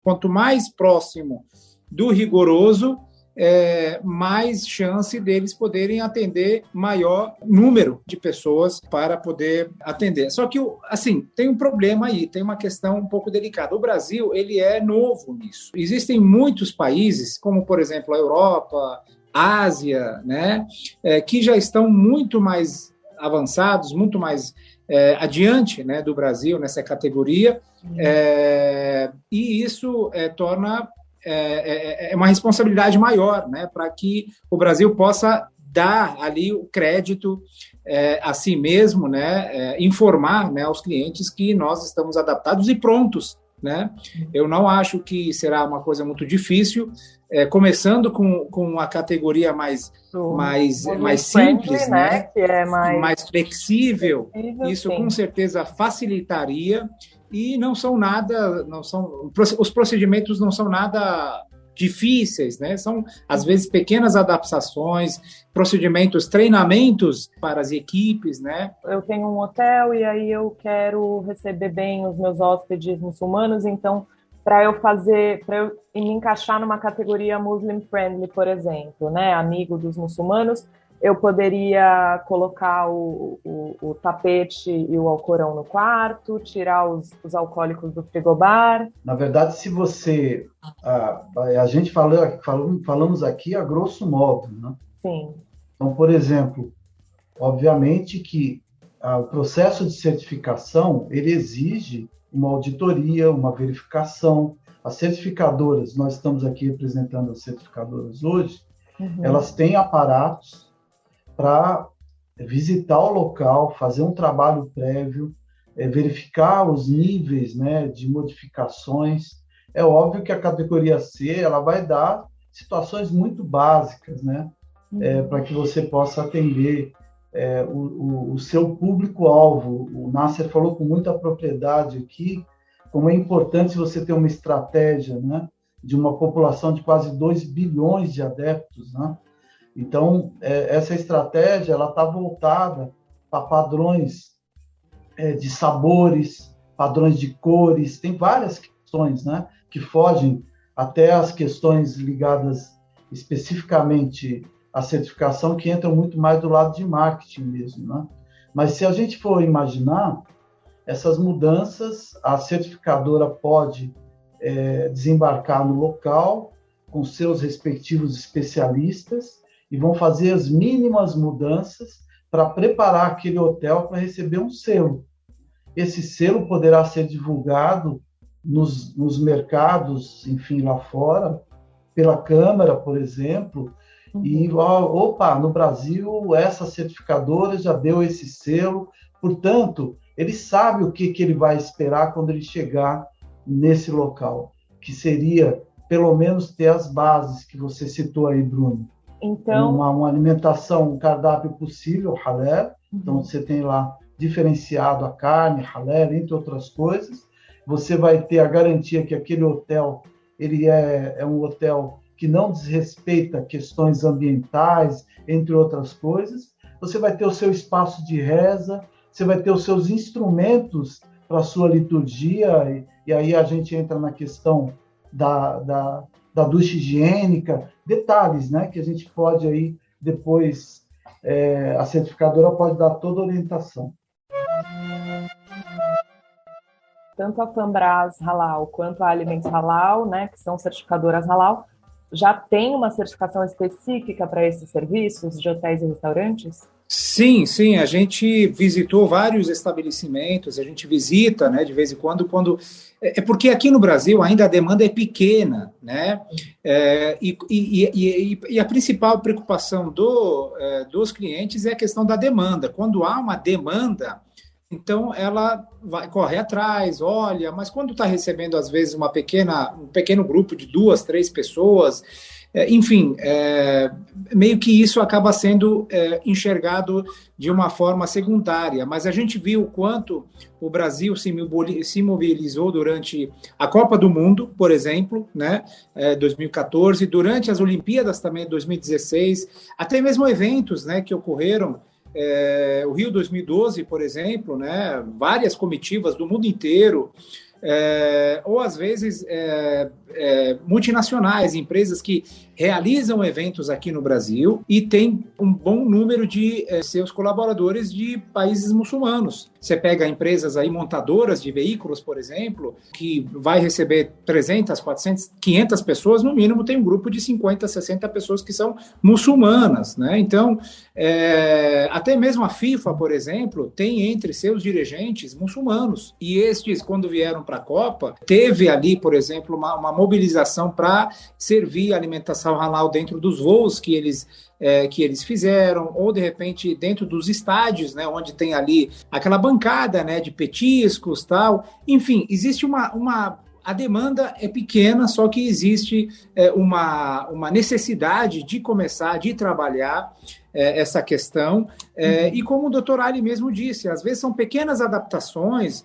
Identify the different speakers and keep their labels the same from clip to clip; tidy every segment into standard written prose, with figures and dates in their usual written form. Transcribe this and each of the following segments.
Speaker 1: Quanto mais próximo do rigoroso, mais chance deles poderem atender maior número de pessoas para poder atender. Só que, assim, tem um problema aí, tem uma questão um pouco delicada. O Brasil, ele é novo nisso. Existem muitos países, como, por exemplo, a Europa, a Ásia, né, que já estão muito mais avançados, muito mais adiante, né, do Brasil nessa categoria, e isso torna uma responsabilidade maior, né, para que o Brasil possa dar ali o crédito a si mesmo, né, informar, né, aos clientes que nós estamos adaptados e prontos, né? Eu não acho que será uma coisa muito difícil, começando com a categoria mais simples, né? Que é mais flexível. Isso sim, com certeza facilitaria. E os procedimentos não são nada difíceis, né? São, às vezes, pequenas adaptações, procedimentos, treinamentos para as equipes, né?
Speaker 2: Eu tenho um hotel e aí eu quero receber bem os meus hóspedes muçulmanos, então, para eu me encaixar numa categoria Muslim Friendly, por exemplo, né? Amigo dos muçulmanos, eu poderia colocar o tapete e o Alcorão no quarto, tirar os alcoólicos do frigobar.
Speaker 3: Na verdade, se você... A gente falamos aqui a grosso modo, né?
Speaker 2: Sim.
Speaker 3: Então, por exemplo, obviamente que o processo de certificação, ele exige uma auditoria, uma verificação. As certificadoras, nós estamos aqui representando as certificadoras hoje, elas têm aparatos para visitar o local, fazer um trabalho prévio, verificar os níveis, né, de modificações. É óbvio que a categoria C ela vai dar situações muito básicas, né, para que você possa atender o seu público-alvo. O Nasser falou com muita propriedade aqui como é importante você ter uma estratégia, né, de uma população de quase 2 bilhões de adeptos, né? Então, essa estratégia está voltada para padrões de sabores, padrões de cores, tem várias questões, né, que fogem até as questões ligadas especificamente à certificação, que entram muito mais do lado de marketing mesmo, né? Mas se a gente for imaginar, essas mudanças, a certificadora pode desembarcar no local com seus respectivos especialistas e vão fazer as mínimas mudanças para preparar aquele hotel para receber um selo. Esse selo poderá ser divulgado nos mercados, enfim, lá fora, pela Câmara, por exemplo, e, no Brasil, essa certificadora já deu esse selo, portanto, ele sabe o que ele vai esperar quando ele chegar nesse local, que seria, pelo menos, ter as bases que você citou aí, Bruno.
Speaker 2: Então,
Speaker 3: uma alimentação, um cardápio possível, halal. Então, você tem lá diferenciado a carne, halal, entre outras coisas. Você vai ter a garantia que aquele hotel ele é um hotel que não desrespeita questões ambientais, entre outras coisas. Você vai ter o seu espaço de reza, você vai ter os seus instrumentos para a sua liturgia, e aí a gente entra na questão da ducha higiênica, detalhes, né, que a gente pode aí depois, a certificadora pode dar toda a orientação.
Speaker 2: Tanto a Fambras Halal quanto a Alimentos Halal, né, que são certificadoras Halal, já tem uma certificação específica para esses serviços de hotéis e restaurantes?
Speaker 1: Sim, a gente visitou vários estabelecimentos, a gente visita, né, de vez em quando porque aqui no Brasil ainda a demanda é pequena, né, e a principal preocupação dos clientes é a questão da demanda. Quando há uma demanda, então ela corre atrás, olha, mas quando está recebendo, às vezes, um pequeno grupo de 2, 3 pessoas, enfim, meio que isso acaba sendo enxergado de uma forma secundária. Mas a gente viu o quanto o Brasil se mobilizou durante a Copa do Mundo, por exemplo, né, 2014, durante as Olimpíadas também, 2016, até mesmo eventos, né, que ocorreram. O Rio 2012, por exemplo, né, várias comitivas do mundo inteiro ou às vezes multinacionais, empresas que realizam eventos aqui no Brasil e tem um bom número de seus colaboradores de países muçulmanos. Você pega empresas aí montadoras de veículos, por exemplo, que vai receber 300, 400, 500 pessoas, no mínimo tem um grupo de 50, 60 pessoas que são muçulmanas, né? Então, até mesmo a FIFA, por exemplo, tem entre seus dirigentes muçulmanos. E estes, quando vieram para a Copa, teve ali, por exemplo, uma mobilização para servir alimentação halal dentro dos voos que eles fizeram, ou de repente dentro dos estádios, né, onde tem ali aquela bancada, né, de petiscos, tal. Enfim, existe a demanda é pequena, só que existe uma necessidade de começar, de trabalhar essa questão. E como o doutor Ali mesmo disse, às vezes são pequenas adaptações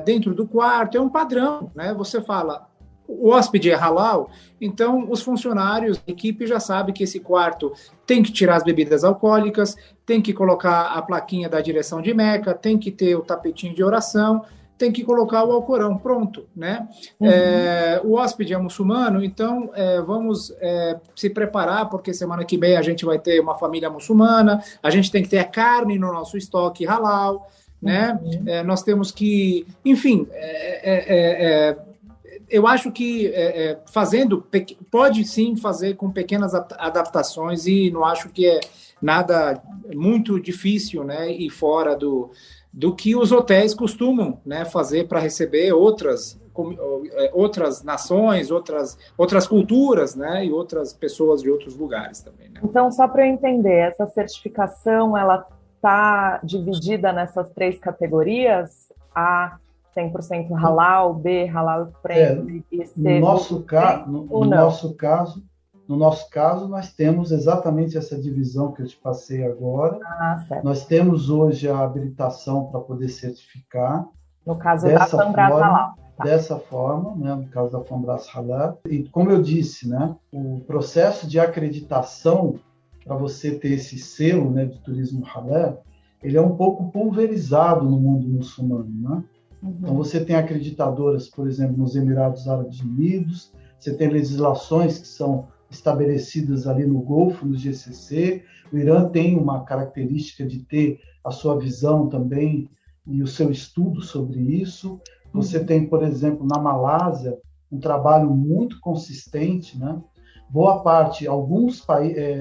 Speaker 1: dentro do quarto, é um padrão, né? Você fala, o hóspede é halal, então os funcionários, a equipe já sabe que esse quarto tem que tirar as bebidas alcoólicas, tem que colocar a plaquinha da direção de Meca, tem que ter o tapetinho de oração, tem que colocar o Alcorão, pronto, né? O hóspede é muçulmano, então vamos se preparar, porque semana que vem a gente vai ter uma família muçulmana, a gente tem que ter a carne no nosso estoque halal, né? Nós temos que, enfim, eu acho que pode sim fazer com pequenas adaptações e não acho que é nada muito difícil, né? E fora do que os hotéis costumam, né, fazer para receber outras nações, outras culturas, né? E outras pessoas de outros lugares também, né?
Speaker 2: Então, só para eu entender, essa certificação, ela está dividida nessas 3 categorias? A 100% halal, B, halal friendly, e C,
Speaker 3: no nosso caso, nós temos exatamente essa divisão que eu te passei agora.
Speaker 2: Certo.
Speaker 3: Nós temos hoje a habilitação para poder certificar.
Speaker 2: No caso da Fambras Halal.
Speaker 3: Tá. Dessa forma, né, no caso da Fambras Halal. E como eu disse, né, o processo de acreditação para você ter esse selo, né, de turismo halal, ele é um pouco pulverizado no mundo muçulmano, né? Então, você tem acreditadoras, por exemplo, nos Emirados Árabes Unidos, você tem legislações que são estabelecidas ali no Golfo, no GCC, o Irã tem uma característica de ter a sua visão também e o seu estudo sobre isso. Você tem, por exemplo, na Malásia, um trabalho muito consistente, né? Boa parte, alguns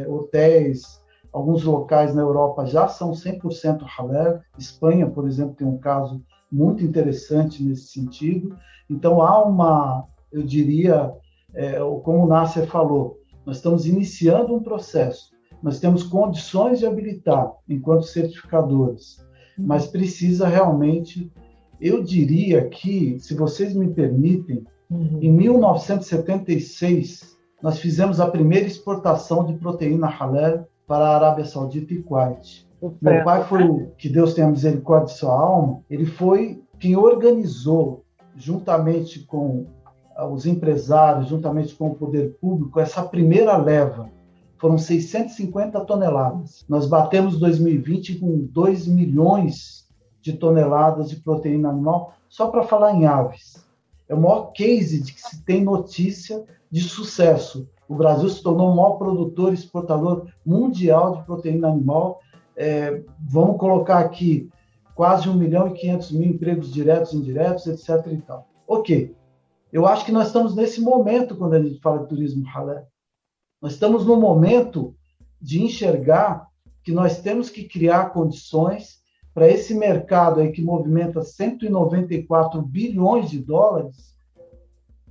Speaker 3: hotéis, alguns locais na Europa já são 100% halal. Espanha, por exemplo, tem um caso muito interessante nesse sentido. Então, há eu diria, como o Nasser falou, nós estamos iniciando um processo, nós temos condições de habilitar enquanto certificadores, mas precisa realmente, eu diria que, se vocês me permitem, em 1976, nós fizemos a primeira exportação de proteína halal para a Arábia Saudita e Kuwait. Meu pai foi, que Deus tenha misericórdia de sua alma, ele foi quem organizou, juntamente com os empresários, juntamente com o poder público, essa primeira leva. Foram 650 toneladas. Nós batemos 2020 com 2 milhões de toneladas de proteína animal, só para falar em aves. É o maior case de que se tem notícia de sucesso. O Brasil se tornou o maior produtor e exportador mundial de proteína animal. Vamos colocar aqui quase 1.500.000 empregos diretos e indiretos, etc. e tal. Ok. Eu acho que nós estamos nesse momento quando a gente fala de turismo halal. Nós estamos no momento de enxergar que nós temos que criar condições para esse mercado aí que movimenta 194 bilhões de dólares,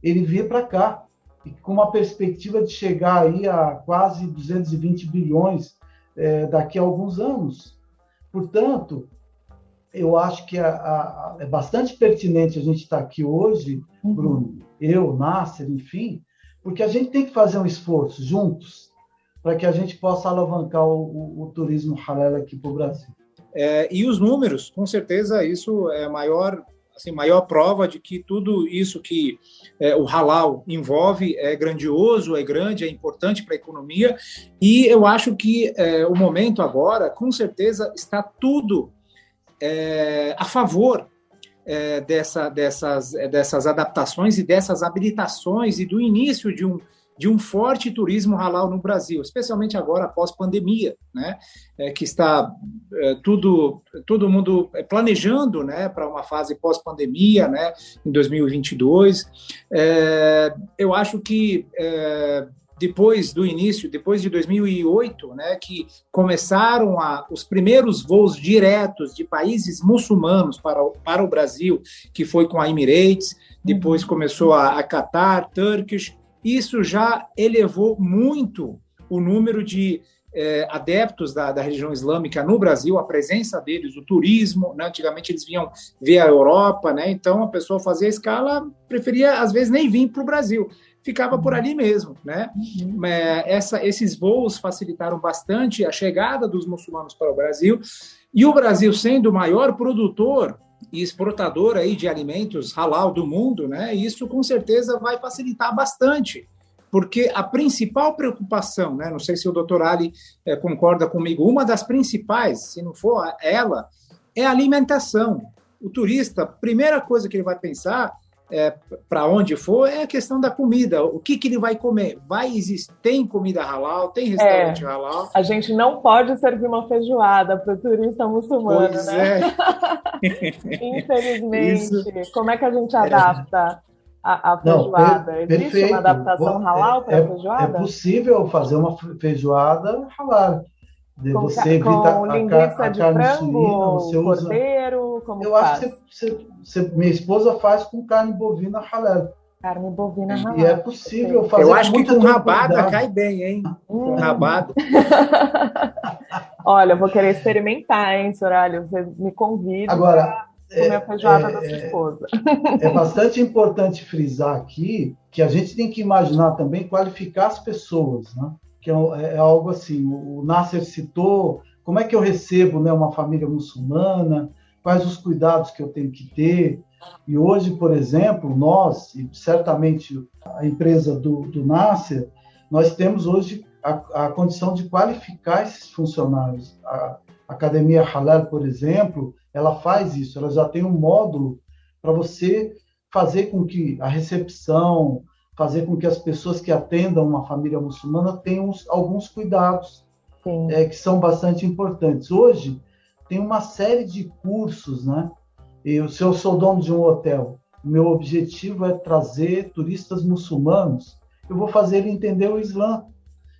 Speaker 3: ele vir para cá, e com uma perspectiva de chegar aí a quase 220 bilhões daqui a alguns anos. Portanto, eu acho que é bastante pertinente a gente estar aqui hoje, Bruno, eu, Nasser, enfim, porque a gente tem que fazer um esforço juntos para que a gente possa alavancar o turismo halal aqui para o Brasil.
Speaker 1: E os números, com certeza, isso é a maior prova de que tudo isso que o halal envolve é grandioso, é grande, é importante para a economia, e eu acho que o momento agora, com certeza, está tudo a favor dessas adaptações e dessas habilitações e do início de um forte turismo halal no Brasil, especialmente agora após pandemia, né? Que está todo mundo planejando, né, para uma fase pós-pandemia, né, em 2022. Eu acho que depois de 2008, né, que começaram os primeiros voos diretos de países muçulmanos para o Brasil, que foi com a Emirates, depois começou a Qatar, Turkish. Isso já elevou muito o número de adeptos da religião islâmica no Brasil, a presença deles, o turismo, né? Antigamente eles vinham ver a Europa, né? Então a pessoa fazia escala, preferia às vezes nem vir para o Brasil, ficava por ali mesmo, né? Esses voos facilitaram bastante a chegada dos muçulmanos para o Brasil, e o Brasil, sendo o maior produtor e exportador aí de alimentos halal do mundo, né? Isso com certeza vai facilitar bastante, porque a principal preocupação, né? Não sei se o Dr. Ali concorda comigo, uma das principais, se não for ela, é a alimentação. O turista, a primeira coisa que ele vai pensar para onde for é a questão da comida. O que ele vai comer? Tem comida halal? Tem restaurante halal?
Speaker 2: A gente não pode servir uma feijoada para o turista muçulmano,
Speaker 1: pois
Speaker 2: né? Infelizmente. Isso. Como é que a gente adapta a feijoada? Existe
Speaker 3: perfeito.
Speaker 2: Uma adaptação halal para a feijoada?
Speaker 3: É possível fazer uma feijoada halal. Você evita
Speaker 2: com linguiça de
Speaker 3: carne
Speaker 2: frango,
Speaker 3: suína, você usa...
Speaker 2: cordeiro, como
Speaker 3: Eu
Speaker 2: faz?
Speaker 3: acho que minha esposa faz com carne bovina halal.
Speaker 2: Carne bovina halal.
Speaker 3: E é possível fazer.
Speaker 1: Eu acho que com rabada cai bem, hein? Com rabada.
Speaker 2: Olha, eu vou querer experimentar, hein, Soraya? Você me convida para comer a feijoada da sua esposa.
Speaker 3: É bastante importante frisar aqui que a gente tem que imaginar também qualificar as pessoas, né? Que é algo assim, o Nasser citou, como é que eu recebo, né, uma família muçulmana, quais os cuidados que eu tenho que ter. E hoje, por exemplo, nós, e certamente a empresa do Nasser, nós temos hoje a condição de qualificar esses funcionários. A Academia Halal, por exemplo, ela faz isso, ela já tem um módulo para você fazer com que a recepção, fazer com que as pessoas que atendam uma família muçulmana tenham alguns cuidados que são bastante importantes. Hoje, tem uma série de cursos, né? Se eu sou dono de um hotel, o meu objetivo é trazer turistas muçulmanos, eu vou fazer ele entender o Islã,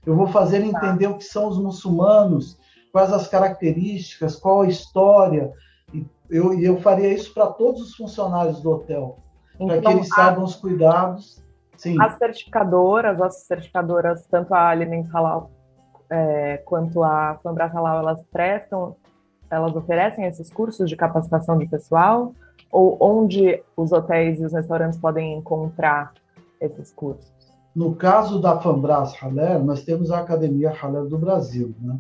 Speaker 3: eu vou fazer ele entender o que são os muçulmanos, quais as características, qual a história, e eu faria isso para todos os funcionários do hotel, para que eles saibam os cuidados. Sim.
Speaker 2: As certificadoras, tanto a Alimentos Halal quanto a Fambras Halal, elas oferecem esses cursos de capacitação de pessoal? Ou onde os hotéis e os restaurantes podem encontrar esses cursos?
Speaker 3: No caso da Fambras Halal, nós temos a Academia Halal do Brasil, né?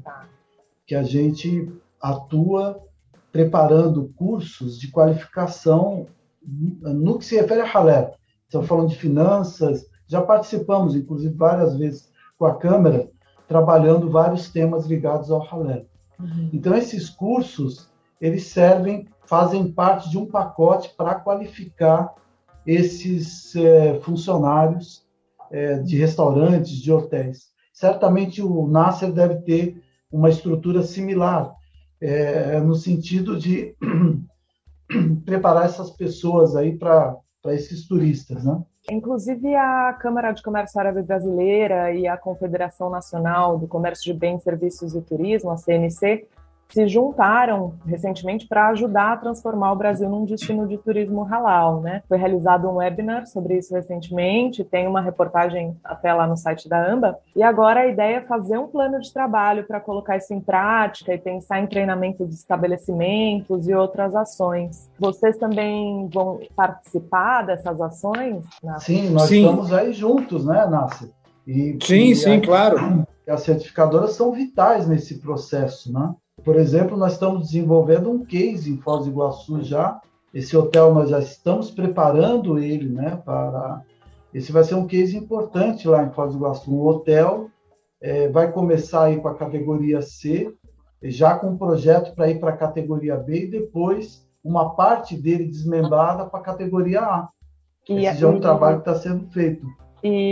Speaker 3: Que a gente atua preparando cursos de qualificação no que se refere a halal. Estamos falando de finanças, já participamos, inclusive, várias vezes com a Câmara, trabalhando vários temas ligados ao halal. Então, esses cursos, eles fazem parte de um pacote para qualificar esses funcionários de restaurantes, de hotéis. Certamente o Nasser deve ter uma estrutura similar, no sentido de preparar essas pessoas aí para esses turistas, né?
Speaker 2: Inclusive a Câmara de Comércio Árabe Brasileira e a Confederação Nacional do Comércio de Bens, Serviços e Turismo, a CNC, se juntaram recentemente para ajudar a transformar o Brasil num destino de turismo halal, né? Foi realizado um webinar sobre isso recentemente, tem uma reportagem até lá no site da AMBA, e agora a ideia é fazer um plano de trabalho para colocar isso em prática e pensar em treinamento de estabelecimentos e outras ações. Vocês também vão participar dessas ações, Nasser?
Speaker 3: Sim, nós estamos aí juntos, né, Nasser?
Speaker 1: Sim, claro.
Speaker 3: As certificadoras são vitais nesse processo, né? Por exemplo, nós estamos desenvolvendo um case em Foz do Iguaçu já. Esse hotel nós já estamos preparando ele, né? Esse vai ser um case importante lá em Foz do Iguaçu. Um hotel vai começar aí com a categoria C, já com um projeto para ir para a categoria B e depois uma parte dele desmembrada para a categoria A. Esse já é um trabalho que está sendo feito.
Speaker 2: E